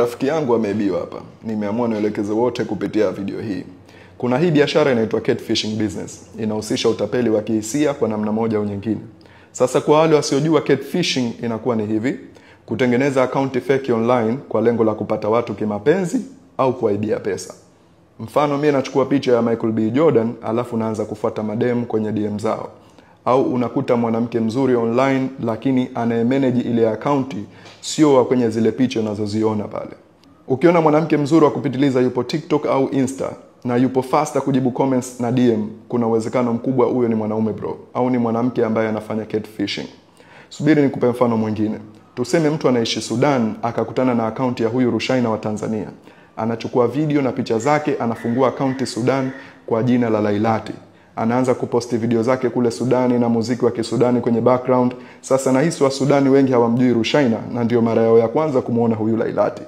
rafiki yangu ameibiwa hapa. Nimeamua nielekeze wote kupitia video hii. Kuna hii biashara inaitwa catfishing business. Inahusisha utapeli wa kihisia kwa namna moja au nyingine. Sasa kwa wale wasiojua, catfishing inakuwa ni hivi: kutengeneza account fake online kwa lengo la kupata watu kimapenzi au kuwaibia pesa. Mfano, mimi nachukua picha ya Michael B. Jordan alafu naanza kufuata madem kwenye DM zao. Au unakuta mwanamke mzuri online lakini anayemanage ile account sio wa kwenye zile picha unazoziona pale. Ukiona mwanamke mzuri wa kupitiliza yupo TikTok au Insta na yupo faster kujibu comments na DM, kuna uwezekano mkubwa huyo ni mwanaume bro, au ni mwanamke ambaye anafanya catfishing. Subiri nikupe mfano mwingine. Tuseme mtu anaishi Sudan akakutana na account ya huyu Rushaina wa Tanzania. Anachukua video na picha zake, anafungua account Sudan kwa jina la Lailati. Anaanza kuposti video zake kule Sudani na muziki wa Kisudani kwenye background. Sasa nahisi wa Sudani wengi hawamjui Rushaina na ndio mara yao ya kwanza kumuona huyu Lailati.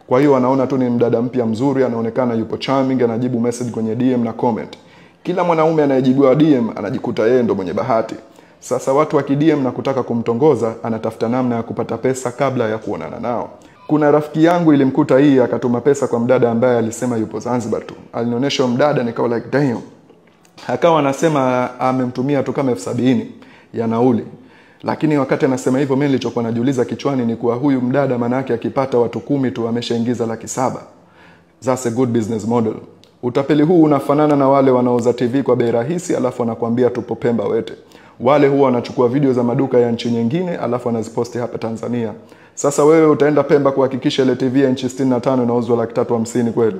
Kwa hiyo wanaona tu ni mdada mpya mzuri, anaonekana yupo charming, anajibu message kwenye DM na comment. Kila mwanaume anayejibiwa DM anajikuta yeye ndo mwenye bahati. Sasa watu wa DM na kutaka kumtongoza, anatafuta namna ya kupata pesa kabla ya kuonana nao. Kuna rafiki yangu ilimkuta hii, akatuma pesa kwa mdada ambaye alisema yupo Zanzibar tu. Alinionyesha mdada, nikawa like damn. Akawa anasema amemtumia tu kama 70,000 ya nauli. Lakini wakati anasema hivyo, mimi nilichokuwa najiuliza kichwani ni kuwa huyu mdada maana yake akipata watu 10 tu ameshaingiza 700,000. That's a good business model. Utapeli huu unafanana na wale wanaouza TV kwa bei rahisi alafu wanakuambia tupo Pemba wete. Wale huwa wanachukua video za maduka ya nchi nyingine alafu wanaziposti hapa Tanzania. Sasa wewe utaenda Pemba kuhakikisha ile TV ya nchi 65 inauzwa 350,000 kweli?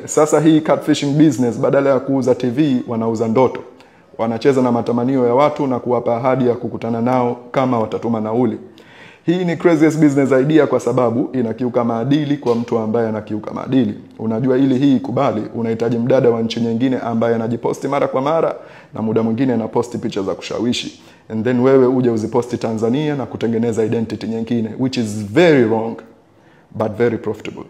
Sasa hii catfishing business badala ya kuuza TV wanauza ndoto. Wanacheza na matamanio ya watu na kuwapa ahadi ya kukutana nao kama watatuma nauli. Hii ni craziest business idea kwa sababu inakiuka maadili kwa mtu ambaye anakiuka maadili. Unajua ili hii kubali, unahitaji mdada wa nchi nyingine ambaye anajiposti mara kwa mara na muda mwingine anaposti picha za kushawishi. And then wewe uje uziposti Tanzania na kutengeneza identity nyingine, which is very wrong but very profitable.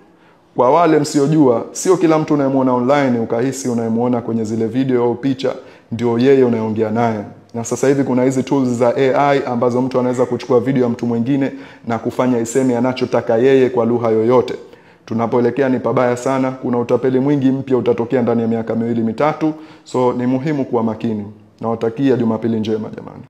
Kwa wale msiojua, sio kila mtu unayemuona online ukahisi unayemuona kwenye zile video au picha ndio yeye unayeongea naye. Na sasa hivi kuna hizi tools za AI ambazo mtu anaweza kuchukua video ya mtu mwingine na kufanya iseme anachotaka yeye kwa lugha yoyote. Tunapoelekea ni pabaya sana. Kuna utapeli mwingi mpya utatokea ndani ya miaka 2-3. So ni muhimu kuwa makini. Nawatakia Jumapili njema jamani.